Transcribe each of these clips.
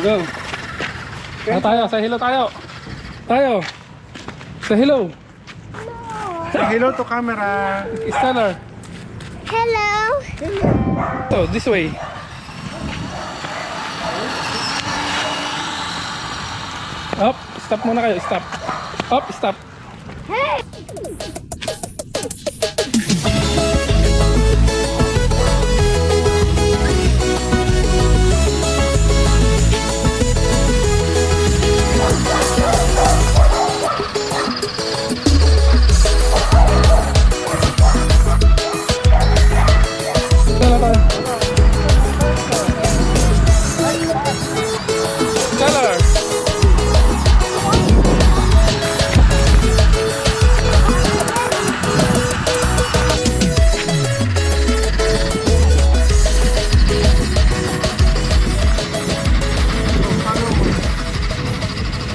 Go. Tayo, say hello tayo. Tayo. Say hello. Say hello to camera. Stellar. Hello. So, this way. Up, stop muna kayo, stop. Up, stop. Hey. Stellar.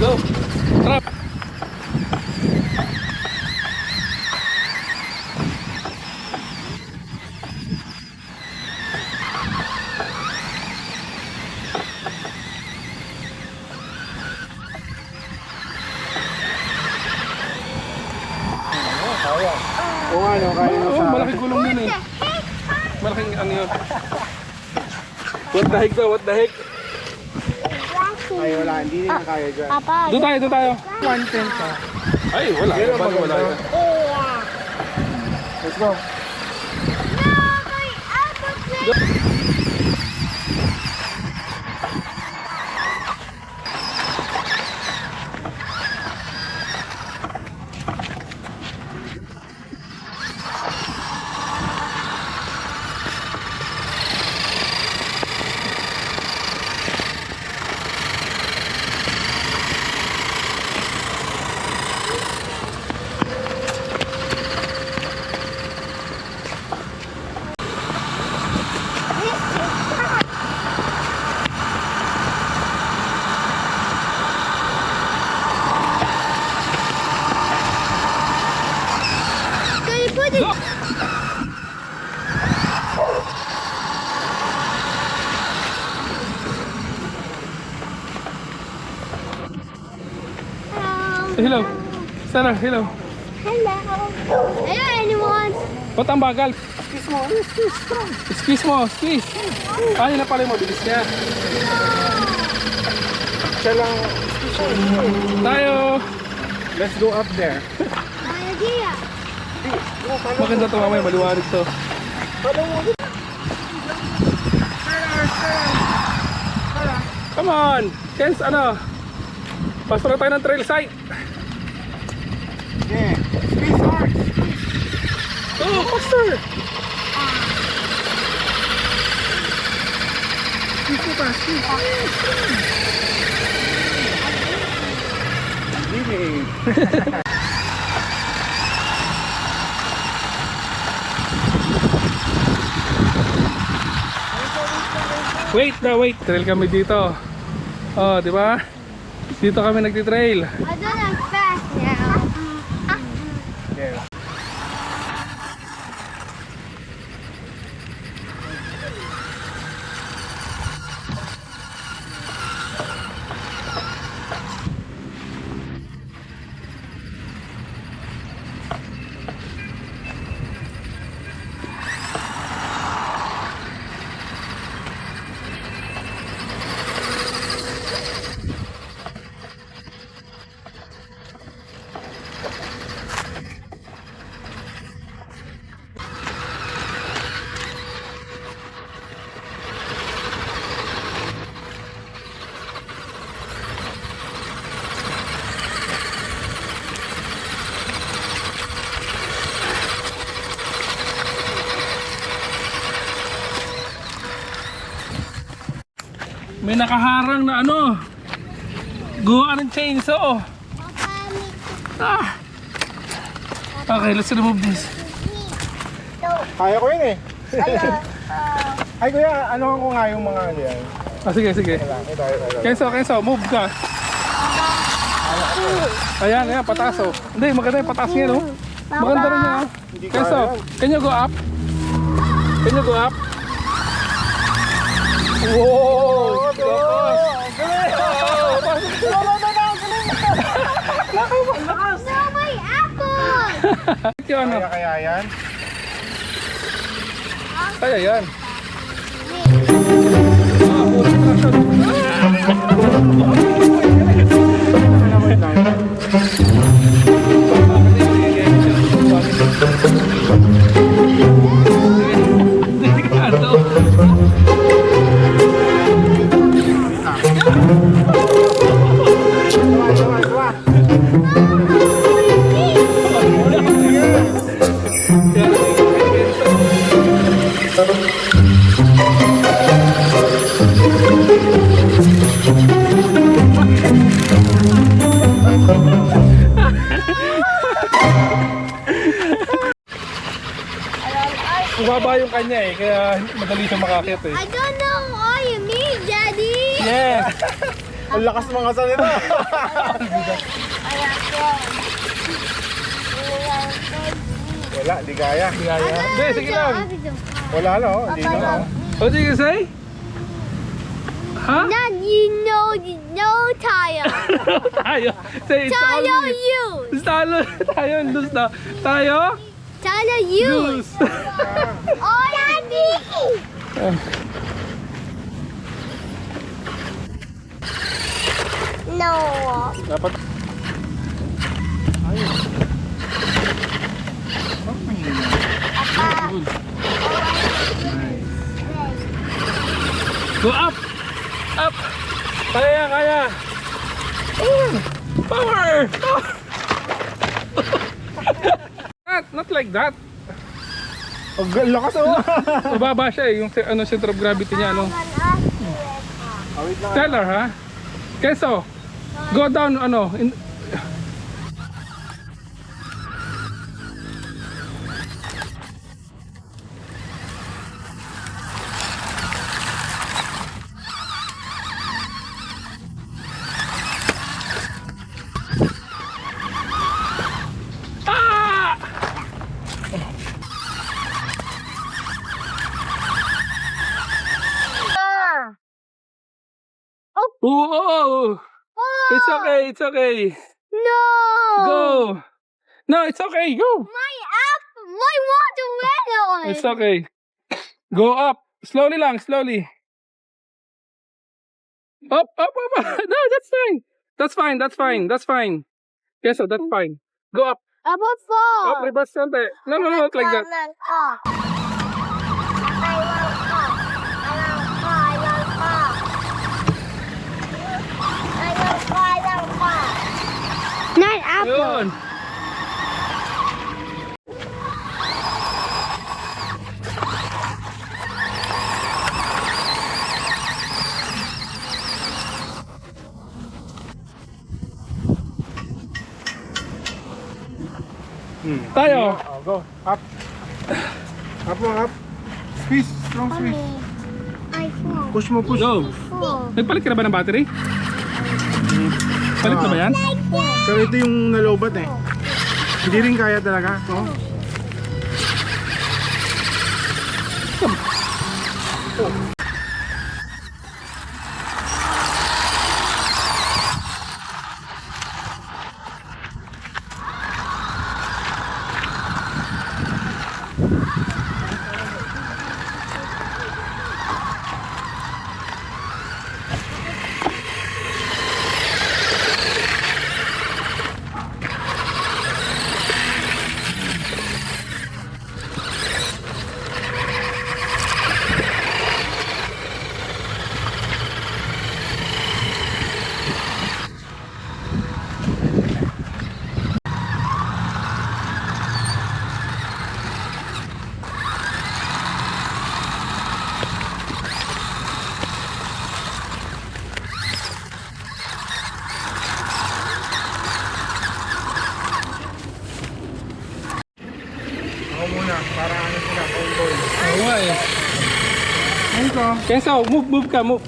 Go. Trap. Oo nga, no, kaya mo Oh, sa... malaking gulong yun eh. Malaking ano yun. What the heck daw, what the heck? Ay, wala, hindi na kaya dyan. Papa. Doon tayo, doon tayo. 110 ka. Ay, wala. Pero Paano wala maganda. yan? Yeah. Let's go. No, my apple. Can you put it? Go! Say hello. Stellar, hello. Hello. Hello, anyone? Ba't ang bagal? Excuse mo, excuse. Excuse mo, excuse. Ay, na pala yung mabilis niya. Siya lang. Tayo. Let's go up there. My idea. Maganda ito mamaya, maliwanag to. Come on! Kens, ano? Pasok na tayo ng trail site. Yeah. Squeeze hard. Oh, faster! Squeeze mo pa, squeeze. Really? Wait na, wait. Trail kami dito. Oh, di ba? Dito kami nagti-trail. I don't like fast now. Yeah. May nakaharang na ano. Gawa ng chainsaw. Ah. Okay, let's remove this. Kaya ko yun eh. Ay kuya, ano ko nga yung mga ano yan. Ah, sige, sige. Kenso, move ka. Ayan, ayan, pataas oh. Hindi, maganda yung pataas niya, no? Maganda rin niya, oh. Kenso, can you go up? Can you go up? Whoa! yung ano. Kaya yan? Kaya yan. Ah, puro traction. Delikado. Bumaba yung kanya eh, kaya madali siya makakit eh. I don't know all you mean, Daddy. Yes! Ang lakas mga salita. Wala, di kaya. Kaya. Hindi, sige lang. Wala na, oh. Hindi na, oh. What did you say? Huh? Not you know tire. Tayo. Say it's Tire only. use. Tayo. Tayo. Lose na. Tayo. Tire use. Lose. Oh, Daddy. No. Dapat. Good. Go up. Up. Kaya, kaya. Power. Not like that. Ang lakas, oh. Mababa siya eh, yung ano, center of gravity niya, ano. Wait lang. Tell her, ha? Keso, go down, ano, in... Ah! Oh, it's okay, it's okay. No. Go. No, it's okay, go. My water melon. It's okay. Go up. Slowly lang, slowly. Up, up, up. No, that's fine. That's fine, that's fine, that's fine. Yes, so that's fine. Go up. About four. Up, reverse konti. No, no, no, not like that. Not apple. Yun. Tayo. Oh, go. Up. Up mo, up. Squeeze. Strong squeeze. Push mo, push. Go. Nagpalit ka na ba ng battery? Palit na ba yan? Pero ito yung nalobat eh. Hindi rin kaya talaga. Oh. Ako muna, para ano sila, control. Oo nga eh. Ayun ko. Kenzo, move ka, move.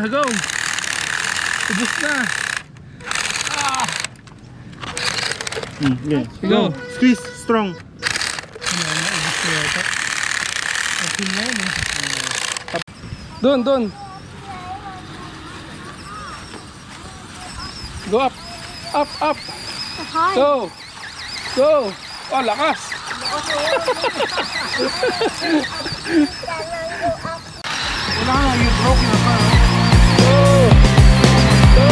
go. Ubus na. Okay. Go. Squeeze, strong. Doon. Go up. Up. Hi. Go. Oh, lakas. Wala na, you broke na pa. Go.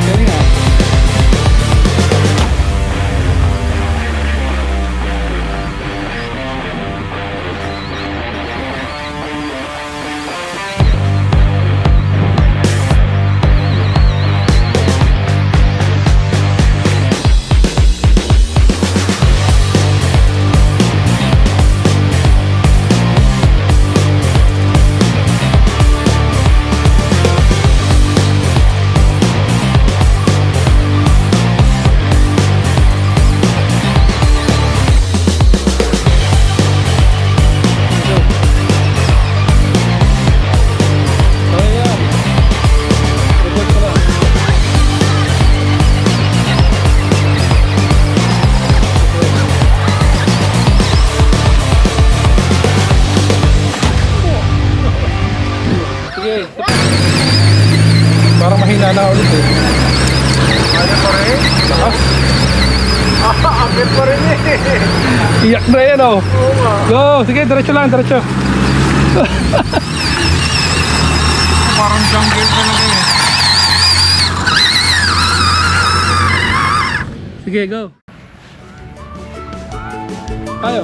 Galing ah. Ayan. Report ko lang. Sige. Parang mahina na ulit eh. Ano pa rin? Lakas. Akit pa rin eh. Iyak na yan oh. Oo nga. Go. Sige, diretso lang, diretso. Parang jungle talaga eh. Sige, go. Tayo.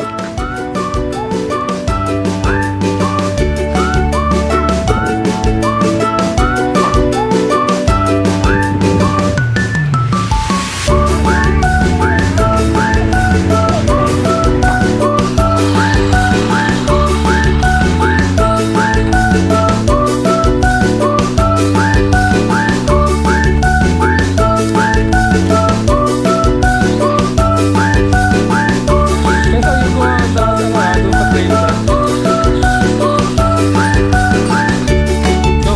Kesa yung go doon sa trail na. Go.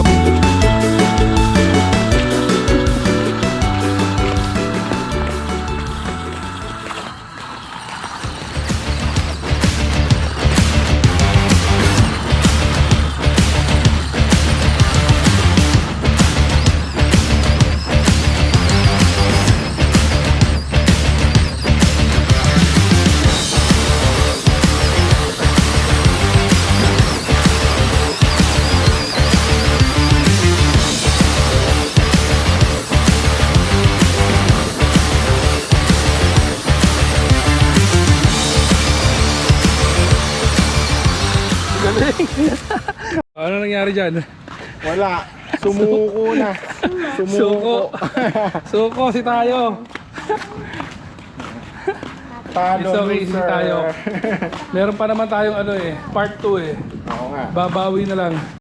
Galing. Ano nangyari dyan? Wala. Sumuko na. Suko. Suko si tayo. Talo, It's okay, si loser. tayo. Meron pa naman tayong ano eh, part 2 eh. Oo nga. Babawi na lang.